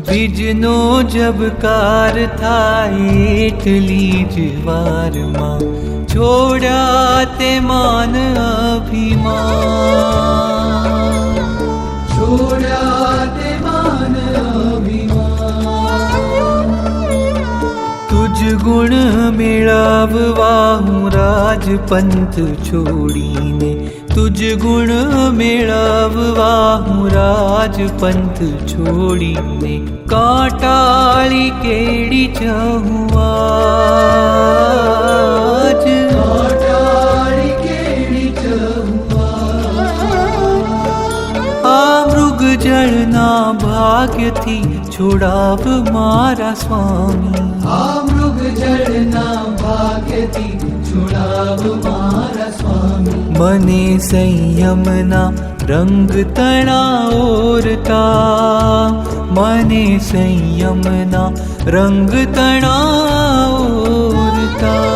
બીજનો જબકાર થાય એટલી જ વારમાં છોડ્યા તે માન અભિમાન, છોડ્યા તે માન અભિમાન. તુજ ગુણ મેળવવા હું રાજપંથ છોડીને, તુજ ગુણ મેળવવા હું રાજપંથ છોડીને કાંટાળી કેડી જહું આજ, કાંટાળી કેડી જહું આ મૃગ જળના ભાગ્યથી છોડાવ મારા સ્વામી, આ મૃગ જળના ભાગ્યથી છોડાવ મારા સ્વામી. મને સંયમના રંગ તણા ઓરતા, મને સંયમના રંગ તણા ઓરતા.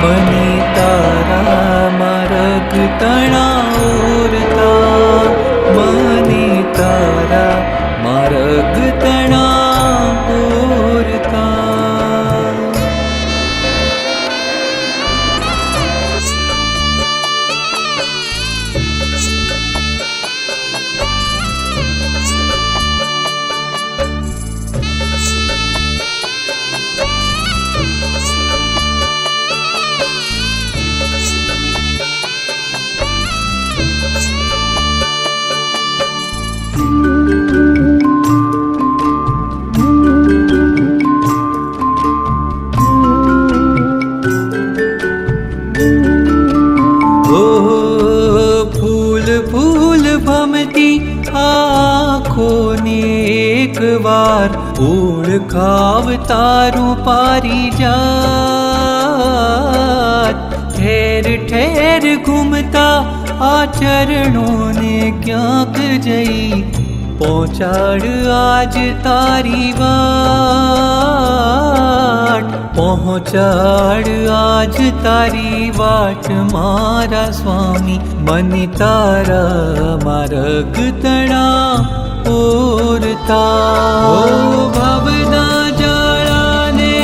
મને તારા માર્ગ તણા ઓરતા, મને તારા માર્ગ તણા ઓરતા. આંખોને એક વાર ઓળખાવ તારું પારિજાત, ઠેર ઠેર ઘૂમતા આ ચરણોને ક્યાંક જઈ પહોંચાડ આજ તારી વાટ, પહોંચાડ આજ તારી વાટ મારા સ્વામી. મને તારા માર્ગ તણા ઓરતા, ઓ ભવના જાળાને,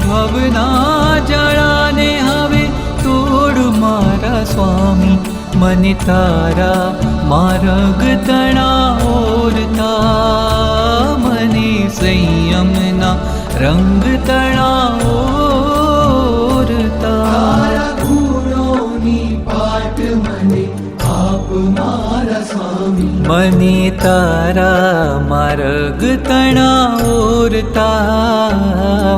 ભવના જાળાને હવે તોડ મારા સ્વામી. મને તારા માર્ગ તણા ઓરતા, મને સંયમના રંગ તણા ઓરતા. તારા ગુણોની પાટ મને આપ મારા સ્વામી, મને તારા માર્ગ તણા ઓરતા,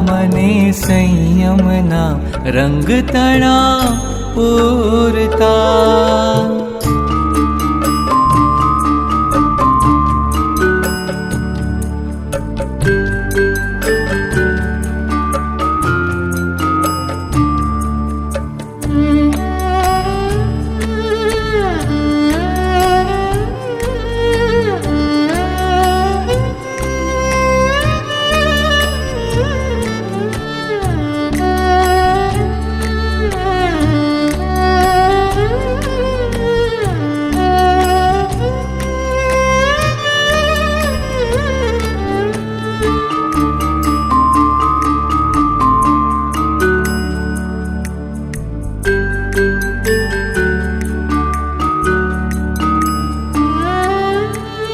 મને સંયમના રંગ તણા ઓરતા.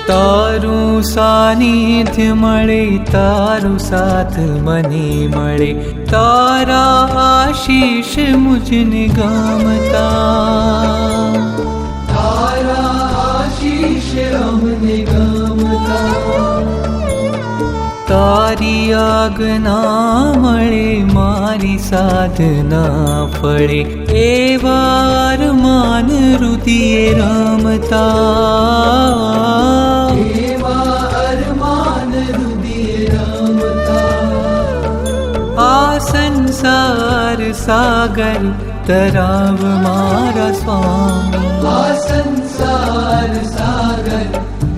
તારું સાનિધ્ય મળે, તારું સાથ મને મળે, તારા આશીષ મુજને ગમતા, તારા આશીષ અમને ગમતા. તારી આજ્ઞા મળે, મારી સાધના ફળે, એવા અરમાન રુધિએ રમતા, એવા અરમાન રુધિએ રમતા. આ સંસાર સાગર તરાવ મારા સ્વામી, આ સંસાર સાગર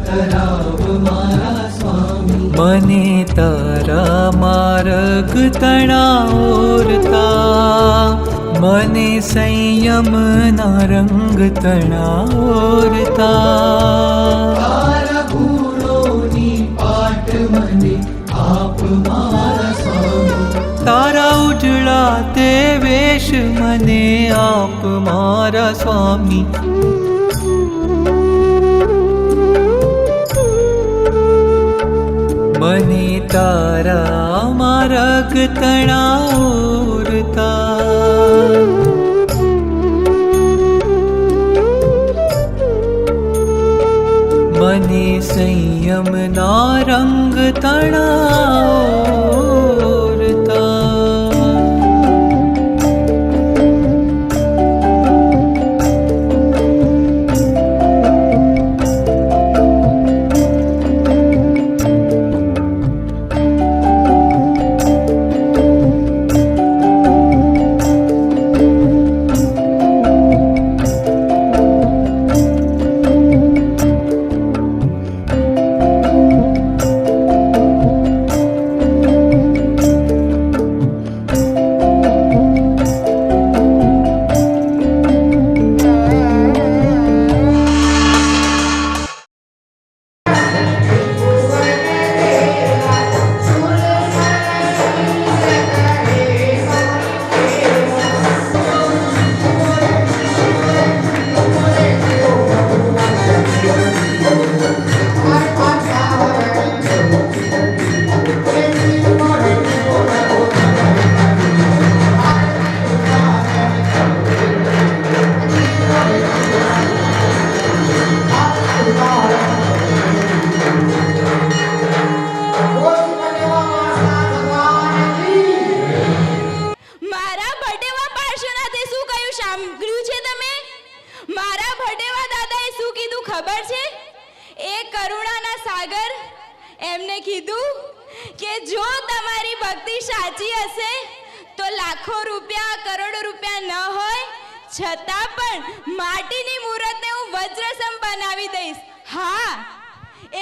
તરાવ મારા સ્વામી. મને તારા માર્ગ તણાવતા, મને સંયમના રંગ તણાવતા. તારા ગુણોની પાટ મને આપ મારા સ્વામી, તારા ઉજળા તે વેશ મને આપ મારા સ્વામી. મને તારા માર્ગ તણાવતા, મને સંયમના રંગ તણાવતા. ખબર છે એ કરુણાના સાગર એમને કીધું કે જો તમારી ભક્તિ સાચી હશે તો લાખો રૂપિયા કરોડો રૂપિયા ન હોય છતાં પણ માટીની મૂર્તિને હું વજ્રસમ બનાવી દઈશ. હા,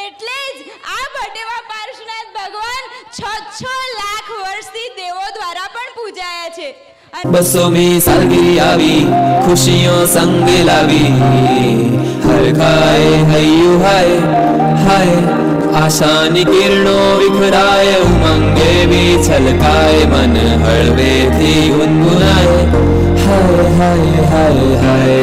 એટલે જ આ ભટેવા પાર્શ્વનાથ ભગવાન 6 લાખ વર્ષથી દેવો દ્વારા પણ પૂજાયા છે. 200મી સાલગીરી આવી, ખુશીઓ સંગ લાવી, હરખાય હૈયું હાય હાય, આશાની કિરણો વિખરાય, ઉમંગે બી છલકાય, મન હળવેથી ગુનગુનાય, હાય હાય હાય હાય.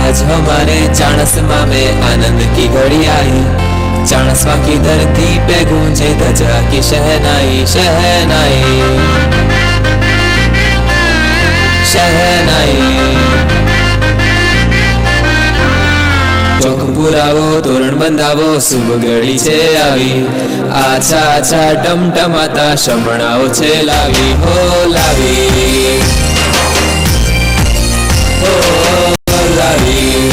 आज हमारे चाणस्मा में आनंद की घड़ी आई, चाणस्मा की धरती पे गूंजे ध्वजा की शहनाई शहनाई शहनाई. ચોક પુરાવો, તોરણ બંધાવો, શુભ ઘડી છે આવી, આછા આછા ટમટમાતા શમણાઓ છે લાવી, હો લાવી, હો લાવી.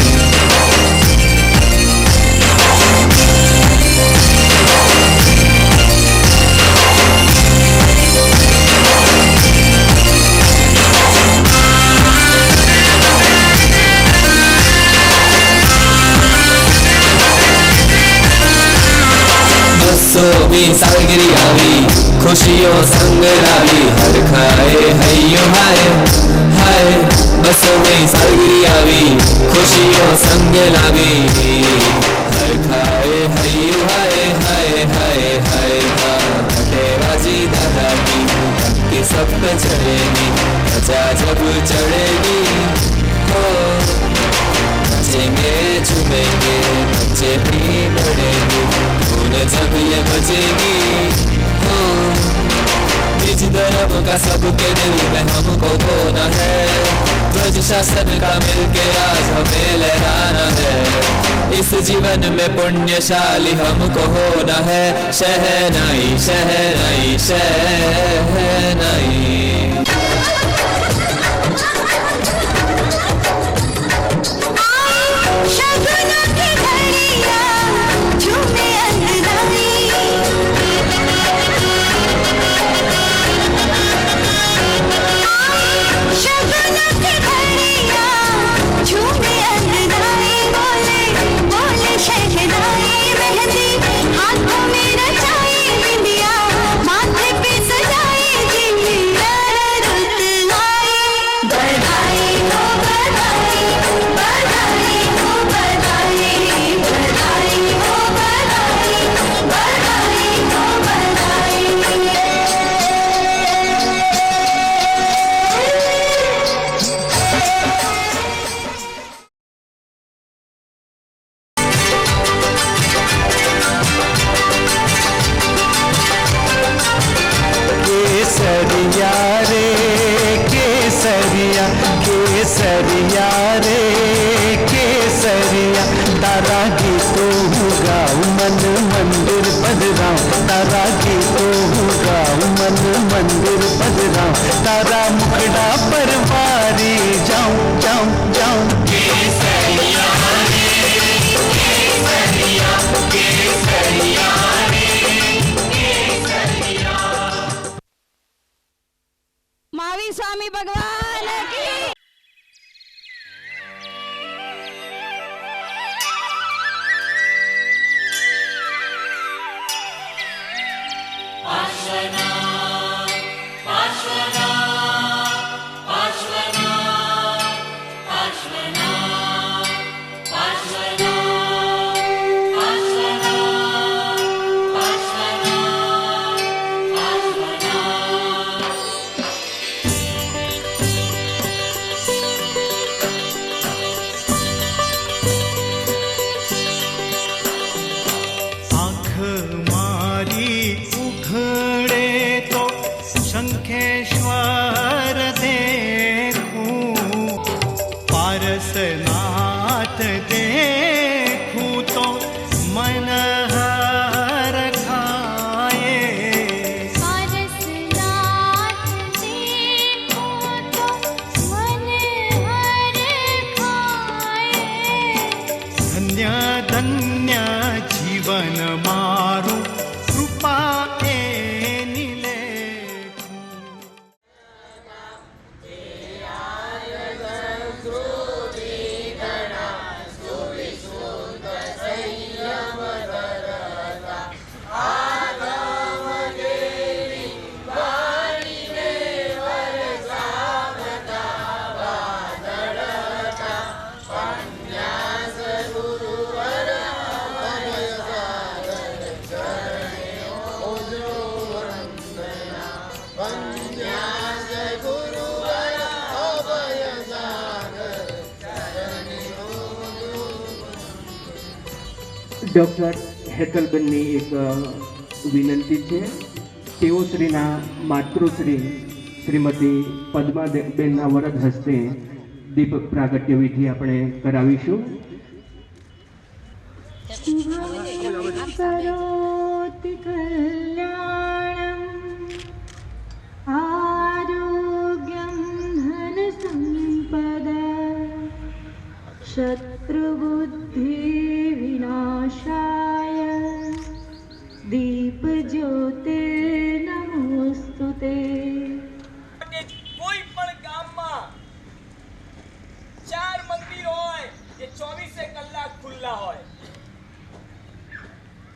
બસોમી સાલગીરી આવી, ખુશીઓ સંગ લાવી, હરખાય હૈયો હાય હાય. 200મી સાલગીરી આવી, ખુશીઓ સંગ લાવી, હરખાય હૈયો હાય હાય હાય હાય. ભટેવાજી દાદા की भक्ति सब पे चढ़ेगी, ध्वजा जब चढ़ेगी, हो नाचेंगे झूमेंगे, बच्चे भी बढ़ेंगे, धून जब ये बजेगी, हो निज धर्म का सबके दिल में हमको खोना है, ध्वज शासन का मिलके आज हमें लहराना है, इस जीवन में पुण्यशाली हमको होना है, शहनाई शहनाई शहनाई. पधरा तारा मुखड़ा पर वारी जाऊं जाऊं जाऊं મહાવીર સ્વામી ભગવાન કી शंखेश्वर देखूं पारसनाथ देखूं तो मन हर खाए पारसनाथ देखो तो मन हर खाए धन्य धन्य जीवन मारू कृपा ડૉક્ટર હેતલબેનની એક વિનંતી છે. તેઓ શ્રીના માતૃશ્રી શ્રીમતી પદ્માબેનના વરદ હસ્તે દીપ પ્રાગટ્ય વિધિ આપણે કરાવીશું. કરોતિ કલ્યાણમ આરોગ્યમ ધન સંપદા શત્રુબુદ્ધિ વિનાશાય દીપ જ્યોતે નમોસ્તુતે. કોઈ પણ ગામમાં 4 મંદિર હોય જે 24 કલાક ખુલ્લા હોય,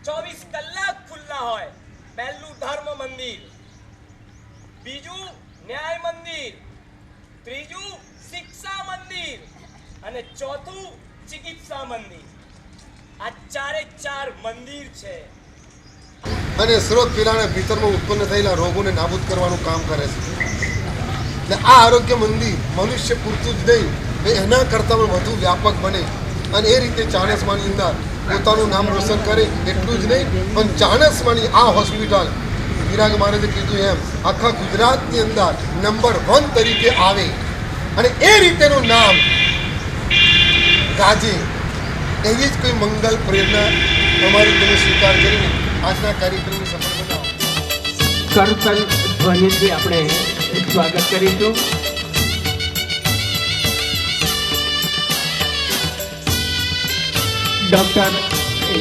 24 કલાક ખુલ્લા હોય. પહેલું ધર્મ મંદિર, બીજું ન્યાય મંદિર, ત્રીજું શિક્ષા મંદિર અને ચોથું ચિકિત્સા મંદિર. આ 4 મંદિર છે અને સ્ત્રોત પીડાના ભીતરમાં ઉત્પન્ન થયેલા રોગોને નાબૂદ કરવાનું કામ કરે છે. એટલે આ આરોગ્ય મંદિર મનુષ્ય પૂરતું જ નહીં, એના કરતાં પણ વધુ વ્યાપક બને અને એ રીતે ચાણસ્માની અંદર પોતાનું નામ રોશન કરે. એટલું જ નહીં પણ ચાણસ્માની આ હોસ્પિટલ વિરાગ મહારાજે કીધું એમ આખા ગુજરાતની અંદર નંબર 1 તરીકે આવે અને એ રીતેનું નામ ગાજે. એવી જ કોઈ મંગલ પ્રેરણા અમારી તમે સ્વીકાર કરીને આજના કાર્યક્રમને સફળ બનાવો. કરતલ ધ્વનિથી આપણે સ્વાગત કરીશું. ડૉક્ટર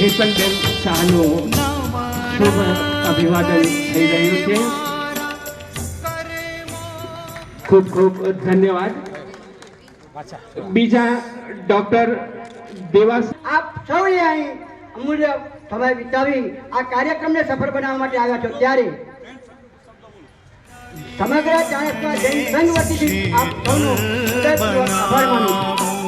હેતલબેન શાહનું શુભ અભિવાદન થઈ રહ્યું છે. ખૂબ ખૂબ ધન્યવાદ. બીજા ડૉક્ટર દેવાસ આપ સૌએ અહીં અમૂલ્ય સમય વિતાવી આ કાર્યક્રમને સફળ બનાવવા માટે આવ્યા છો ત્યારે સમગ્ર ચાણસ્મા જૈન સંઘ વતીથી આપ સૌનો હૃદયપૂર્વક આભાર માનું છું.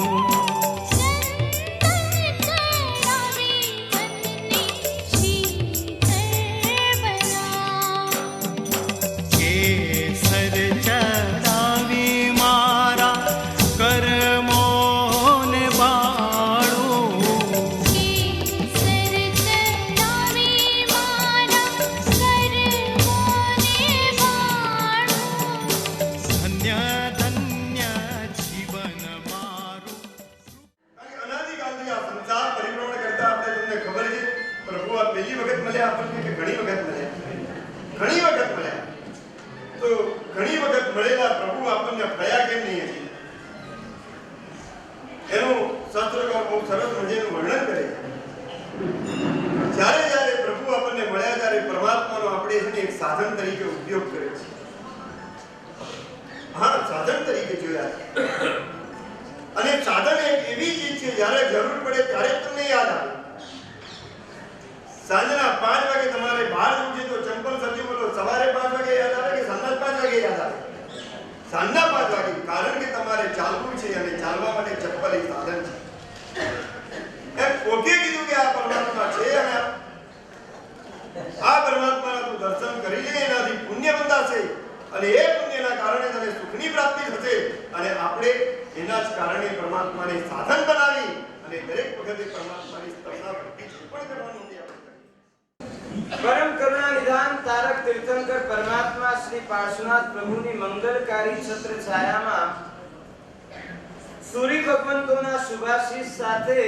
ઘણી વખત મળ્યા તો ઘણી વખત મળેલા પ્રભુ આપણને ફળ્યા કેમ નહીં હતી એનું શાસ્ત્રકાર બહુ સરસ મજાનું વર્ણન કરે છે. જ્યારે જ્યારે પ્રભુ આપણને મળ્યા ત્યારે પરમાત્માનો આપણે એને એક સાધન તરીકે ઉપયોગ કરે છે. હા, સાધન તરીકે જોયા છે. અને સાધન એક એવી ચીજ છે જ્યારે જરૂર પડે ત્યારે તમને યાદ આવે. સાંજના 5 વાગે તમારે બહાર જવું છે તો ચંપલ સર્જી બોલો, સવારે 5 વાગે યાદ આવે કે સાંજના 5 વાગે યાદ આવે? સાંજના 5 વાગે, કારણ કે તમારે ચાલવું છે અને ચાલવા માટે ચપ્પલ એક સાધન છે. એમ પોતે કીધું કે આ પરમાત્મા છે અને આ પરમાત્માના તું દર્શન કરી લે, એનાથી પુણ્ય બંધાશે અને એ પુણ્યના કારણે તને સુખની પ્રાપ્તિ થશે. અને આપણે એના જ કારણે પરમાત્માને સાધન બનાવી અને દરેક વખતે પરમાત્માની સ્તરના ભક્તિ પણ કરવાનું છે. परम करुणा निधान तारक तीर्थंकर परमात्मा श्री पार्श्वनाथ प्रभुनी मंगलकारी छत्र छायाમાં સૂર્ય ભગવંતોના શુભાશીષ સાથે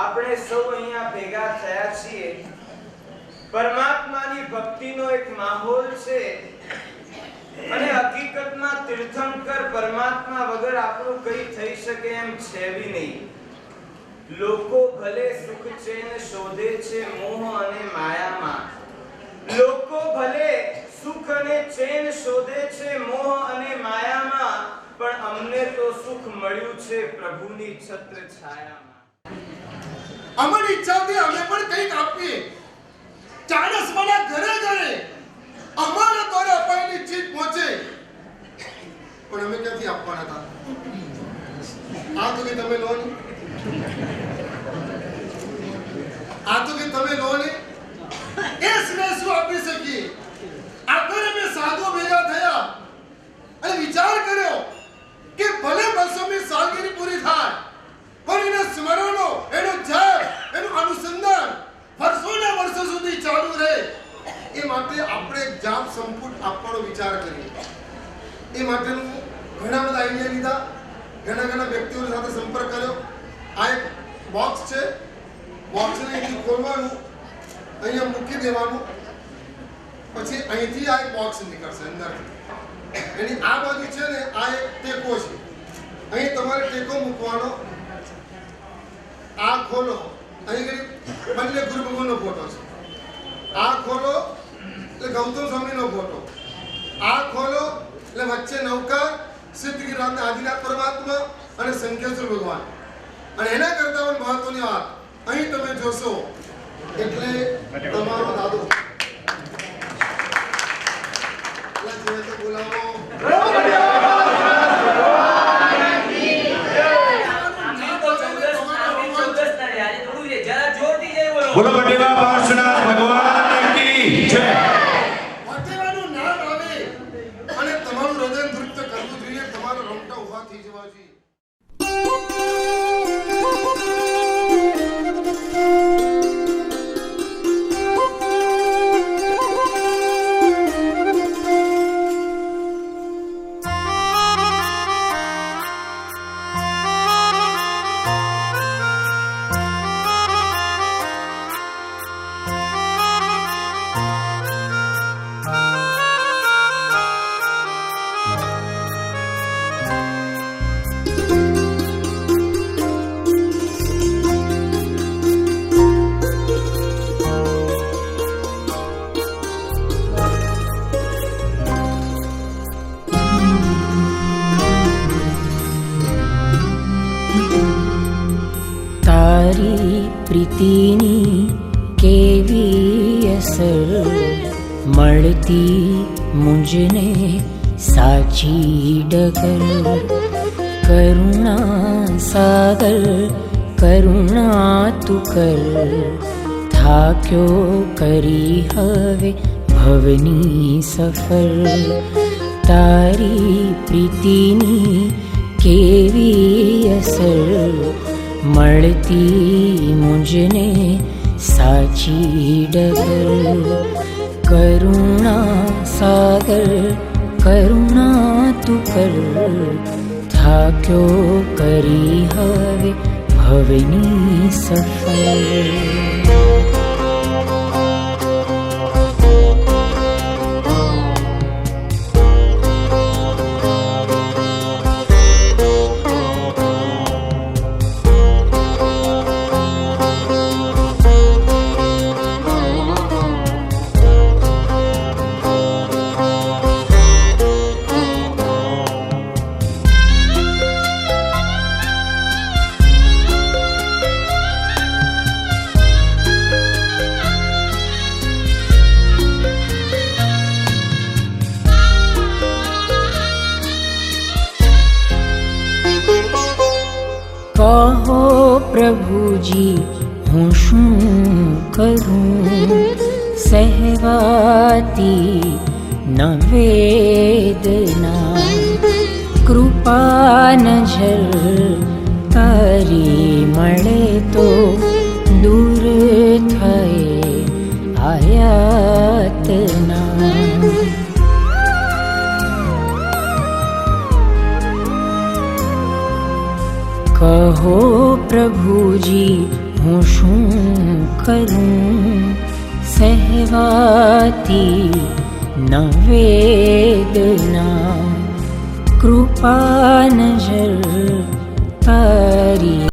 આપણે સૌ અહીંયા ભેગા થયા છીએ. પરમાત્માની ભક્તિનો એક માહોલ છે અને હકીકતમાં તીર્થંકર પરમાત્મા વગર આપણું કંઈ થઈ શકે એમ છે બી નહીં. લોકો ભલે સુખ ચેન શોધે છે મોહ અને માયામાં, લોકો ભલે સુખ અને ચેન શોધે છે મોહ અને માયામાં, પણ અમને તો સુખ મળ્યું છે પ્રભુની છત્ર છાયામાં. અમારી ઈચ્છાથી અમે પણ કંઈક આપીએ. ચાણસમાના ઘરે ઘરે અમારા દ્વારા અપાયેલી ચીજ પહોંચે, પણ અમે ક્યાંથી આપવાના હતા? આ તો કે તમે લો ને, આ તો કે તમે લો ને, એ સિવાય શું આપી શકીએ? આખરે મેં સાધુ ભેગા થયા અને વિચાર કર્યો કે ભલે 200મી સાલગીરી પૂરી થાય પણ એના સ્મરણો, એનો જપ, એનું અનુસંધાન વર્ષોના વર્ષો સુધી ચાલુ રહે. એ માટે આપણે એક જાપ સંપુટ આપવાનો વિચાર કરીએ. એ માટેનું ઘણા બધા આઈડિયા લીધા, ઘણા વ્યક્તિઓ સાથે સંપર્ક કર્યો. આ એક બોક્સ છે, બોક્સને અહીંથી ખોલવાનું, અહીંયા મૂકી દેવાનું, પછી અહીંથી આ એક બોક્સ નીકળશે અંદરથી. એની આ બાજુ છે ને આ એક ટેકો છે, અહીં તમારે ટેકો મૂકવાનો. આ ખોલો, અહીં બંને ગુરુ ભગવાનનો ફોટો છે. આ ખોલો એટલે ગૌતમ સ્વામીનો ફોટો. આ ખોલો એટલે વચ્ચે નૌકાર, સિદ્ધગિરિનાથના આદિનાથ પરમાત્મા અને શંખેશ્વર ભગવાન. અને એના કરતા પણ મહત્વની વાત અહીં તમે જોશો એટલે તમારો દાદો બોલાવો. બોલો બટેવા પાર્શ્વનાથ ભગવાન કી જય. વટેવાનું નામ આવે અને તમારું હૃદય નૃત્ય કરવું જોઈએ, તમારો રમતા ઉભા થઈ જવા જોઈએ. પ્રીતિની કેવી અસર મળતી મુજને સાચી ડગર. કરુણા સાગર કરુણા તું કર, થાક્યો કરી હવે ભવની સફર. તારી પ્રીતિની કેવી અસર મળતી મુજને સાચી ડગર. કરુણા સાગર કરુણા તું કર, થાક્યો કરી હવે ભવની સફર. હું શું કરું સહેવાતી ન વેદના કૃપા નજર તારી મળે તો દૂર થાય આયાતના કહો પ્રભુજી હું શું કરું સહેવાતી ન વેદના કૃપા નજર તારી